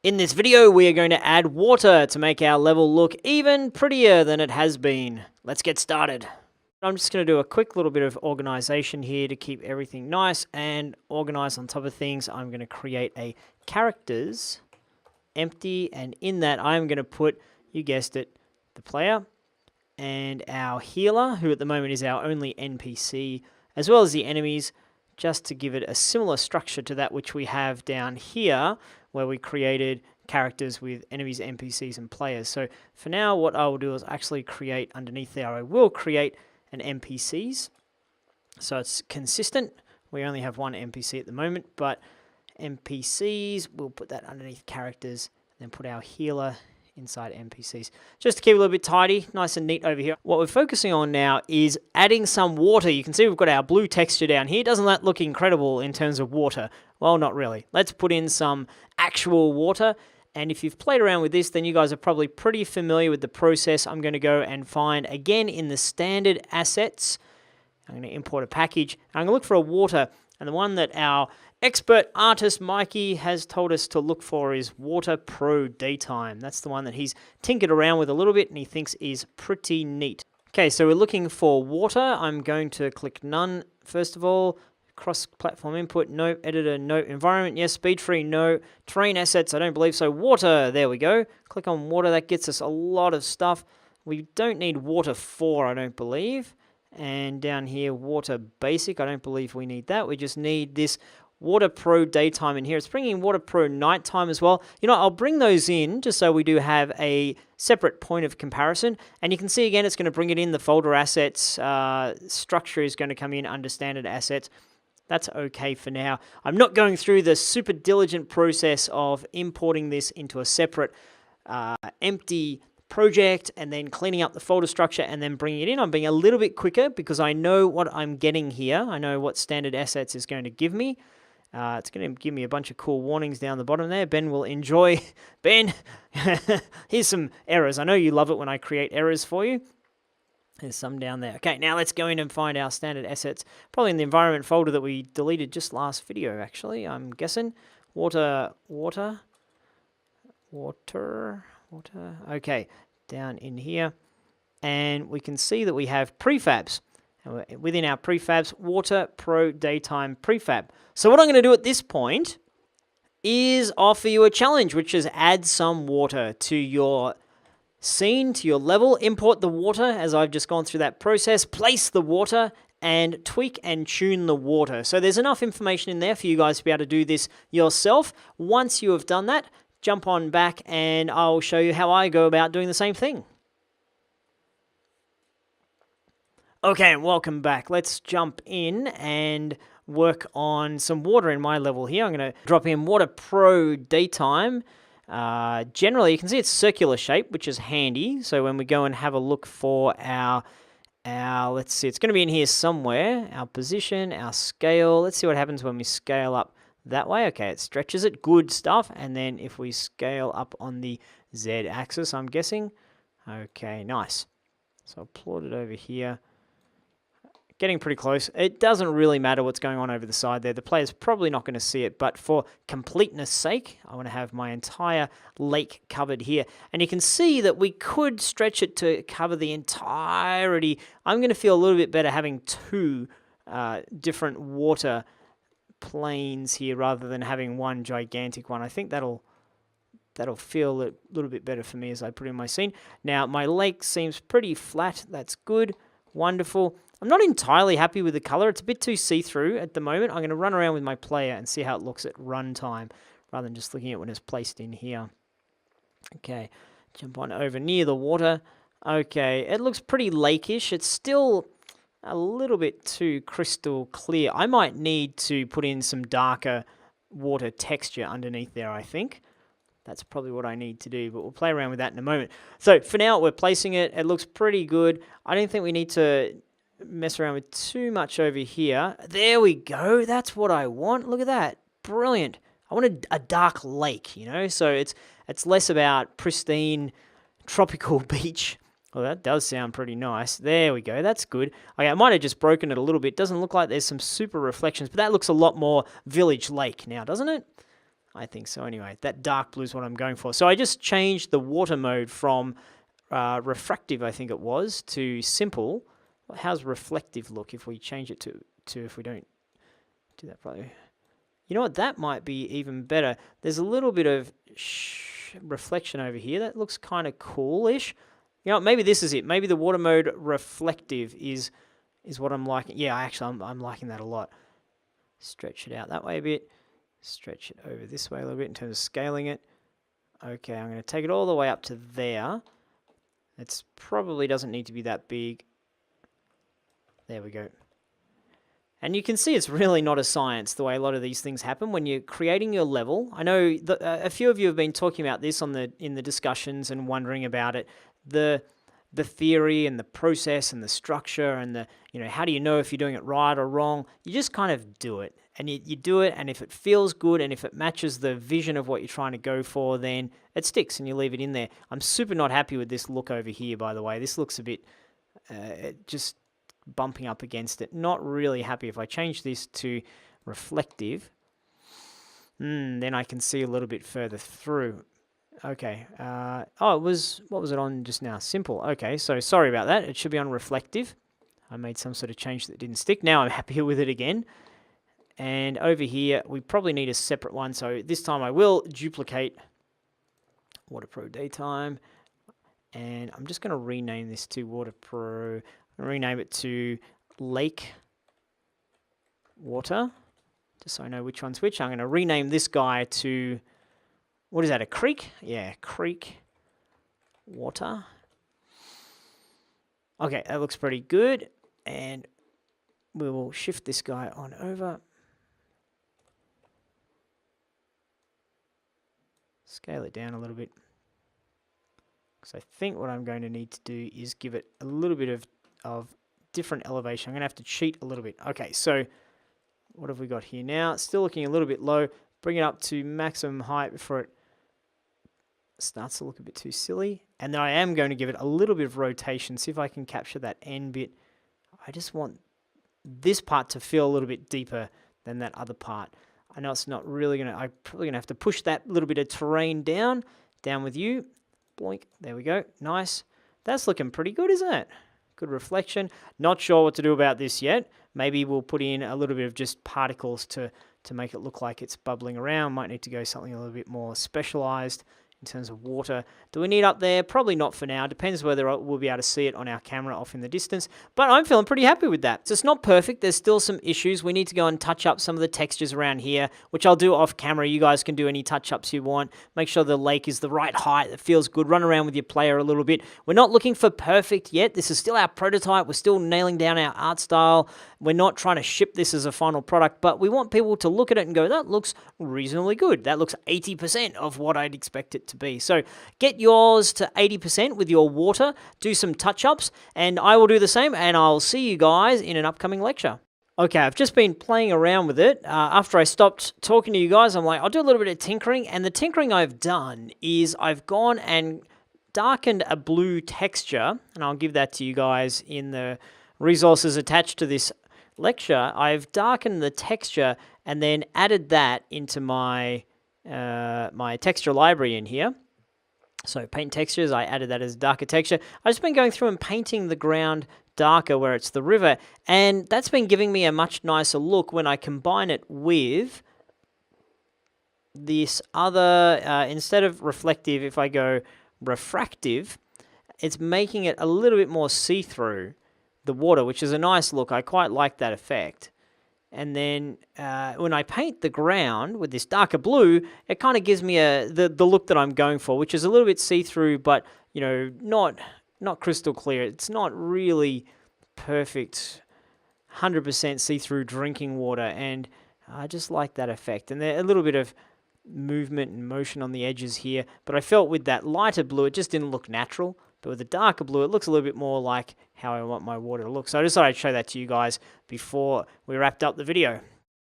In this video, we are going to add water to make our level look even prettier than it has been. Let's get started. I'm just going to do a quick little bit of organization here to keep everything nice and organized on top of things. I'm going to create a characters empty, and in that I'm going to put, you guessed it, the player and our healer, who at the moment is our only NPC, as well as the enemies, just to give it a similar structure to that which we have down here, where we created characters with enemies, NPCs, and players. So for now, what I will do is actually create underneath there, I will create an NPCs. So it's consistent. We only have one NPC at the moment, but NPCs, we'll put that underneath characters, and then put our healer inside NPCs. Just to keep it a little bit tidy, nice and neat over here. What we're focusing on now is adding some water. You can see we've got our blue texture down here. Doesn't that look incredible in terms of water? Well, not really. Let's put in some actual water. And if you've played around with this, then you guys are probably pretty familiar with the process. I'm going to go and find, again, in the standard assets, I'm going to import a package. I'm going to look for a water. And the one that our expert artist Mikey has told us to look for is Water Pro Daytime. That's the one that he's tinkered around with a little bit and he thinks is pretty neat. Okay, so we're looking for water. I'm going to click none first of all. Cross-platform input, no. Editor, no. Environment, yes. Speed free, no. Terrain assets, I don't believe so. Water, there we go. Click on water, that gets us a lot of stuff. We don't need water 4, I don't believe. And down here, water basic, I don't believe we need that. We just need this Water Pro Daytime in here. It's bringing Water Pro Nighttime as well. You know, I'll bring those in just so we do have a separate point of comparison. And you can see again, it's going to bring it in the folder assets. Structure is going to come in under standard assets. That's okay for now. I'm not going through the super diligent process of importing this into a separate empty project and then cleaning up the folder structure and then bringing it in. I'm being a little bit quicker because I know what I'm getting here. I know what standard assets is going to give me. It's going to give me a bunch of cool warnings down the bottom there. Ben will enjoy. Ben, here's some errors. I know you love it when I create errors for you. There's some down there. Okay, now let's go in and find our standard assets. Probably in the environment folder that we deleted just last video, actually, I'm guessing. Water. Okay, down in here. And we can see that we have prefabs. And within our prefabs, Water Pro Daytime Prefab. So what I'm going to do at this point is offer you a challenge, which is add some water to your scene, to your level. Import the water, as I've just gone through that process. Place the water and tweak and tune the water. So there's enough information in there for you guys to be able to do this yourself. Once you have done that, jump on back and I'll show you how I go about doing the same thing. Okay, welcome back. Let's jump in and work on some water in my level here. I'm going to drop in Water Pro Daytime. Generally, you can see it's circular shape, which is handy. So when we go and have a look for our let's see, it's going to be in here somewhere. Our position, our scale. Let's see what happens when we scale up that way. Okay, it stretches it. Good stuff. And then if we scale up on the Z axis, I'm guessing. Okay, nice. So I'll plot it over here. Getting pretty close. It doesn't really matter what's going on over the side there. The player's probably not going to see it, but for completeness sake, I want to have my entire lake covered here. And you can see that we could stretch it to cover the entirety. I'm going to feel a little bit better having two different water planes here rather than having one gigantic one. I think that'll feel a little bit better for me as I put in my scene. Now, my lake seems pretty flat. That's good. Wonderful. I'm not entirely happy with the color. It's a bit too see-through at the moment. I'm going to run around with my player and see how it looks at runtime rather than just looking at when it's placed in here. Okay, jump on over near the water. Okay, it looks pretty lakeish. It's still a little bit too crystal clear. I might need to put in some darker water texture underneath there, I think. That's probably what I need to do, but we'll play around with that in a moment. So for now, we're placing it. It looks pretty good. I don't think we need to mess around with too much over here. There we go. That's what I want. Look at that. Brilliant. I want a dark lake, you know, so it's less about pristine tropical beach. Well, that does sound pretty nice. There we go. That's good. Okay, I might have just broken it a little bit. Doesn't look like there's some super reflections, but that looks a lot more Village Lake now, doesn't it? I think so anyway. That dark blue is what I'm going for. So I just changed the water mode from refractive, I think it was, to simple. How's reflective look if we change it to if we don't do that probably? You know what, that might be even better. There's a little bit of reflection over here. That looks kind of coolish. You know, maybe this is it. Maybe the water mode reflective is what I'm liking. Yeah, actually, I'm liking that a lot. Stretch it out that way a bit. Stretch it over this way a little bit in terms of scaling it. Okay, I'm going to take it all the way up to there. It probably doesn't need to be that big. There we go. And you can see it's really not a science the way a lot of these things happen when you're creating your level. I know a few of you have been talking about this in the discussions and wondering about it. The theory and the process and the structure and how do you know if you're doing it right or wrong? You just kind of do it. And you do it, and if it feels good and if it matches the vision of what you're trying to go for, then it sticks and you leave it in there. I'm super not happy with this look over here, by the way. This looks a bit just bumping up against it. Not really happy. If I change this to reflective, then I can see a little bit further through. Okay. What was it on just now? Simple. Okay, so sorry about that. It should be on reflective. I made some sort of change that didn't stick. Now I'm happier with it again. And over here, we probably need a separate one. So this time I will duplicate Water Pro Daytime. And I'm just going to rename this to Water Pro. I'm going to rename it to Lake Water, just so I know which one's which. I'm going to rename this guy to, what is that, a creek? Yeah, Creek Water. Okay, that looks pretty good. And we will shift this guy on over. Scale it down a little bit. So I think what I'm going to need to do is give it a little bit of different elevation. I'm going to have to cheat a little bit. Okay, so what have we got here now? It's still looking a little bit low. Bring it up to maximum height before it starts to look a bit too silly. And then I am going to give it a little bit of rotation. See if I can capture that end bit. I just want this part to feel a little bit deeper than that other part. I know it's not really going to, I'm probably going to have to push that little bit of terrain down with you. Boink, there we go, nice. That's looking pretty good, isn't it? Good reflection. Not sure what to do about this yet. Maybe we'll put in a little bit of just particles to make it look like it's bubbling around. Might need to go something a little bit more specialized in terms of water. Do we need up there? Probably not for now. Depends whether we'll be able to see it on our camera off in the distance. But I'm feeling pretty happy with that. So it's not perfect. There's still some issues. We need to go and touch up some of the textures around here, which I'll do off camera. You guys can do any touch-ups you want. Make sure the lake is the right height. It feels good. Run around with your player a little bit. We're not looking for perfect yet. This is still our prototype. We're still nailing down our art style. We're not trying to ship this as a final product, but we want people to look at it and go, that looks reasonably good. That looks 80% of what I'd expect it to be. So get yours to 80% with your water, do some touch-ups, and I will do the same, and I'll see you guys in an upcoming lecture. Okay, I've just been playing around with it. After I stopped talking to you guys, I'm like, I'll do a little bit of tinkering, and the tinkering I've done is I've gone and darkened a blue texture, and I'll give that to you guys in the resources attached to this lecture. I've darkened the texture and then added that into my my texture library in here. So paint textures, I added that as a darker texture. I've just been going through and painting the ground darker where it's the river, and that's been giving me a much nicer look when I combine it with this other, instead of reflective, if I go refractive, it's making it a little bit more see-through the water, which is a nice look. I quite like that effect. And then when I paint the ground with this darker blue, it kind of gives me the look that I'm going for, which is a little bit see-through, but not crystal clear. It's not really perfect 100% see-through drinking water, and I just like that effect. And there's a little bit of movement and motion on the edges here, but I felt with that lighter blue, it just didn't look natural. But with the darker blue, it looks a little bit more like how I want my water to look. So I just thought I'd show that to you guys before we wrapped up the video.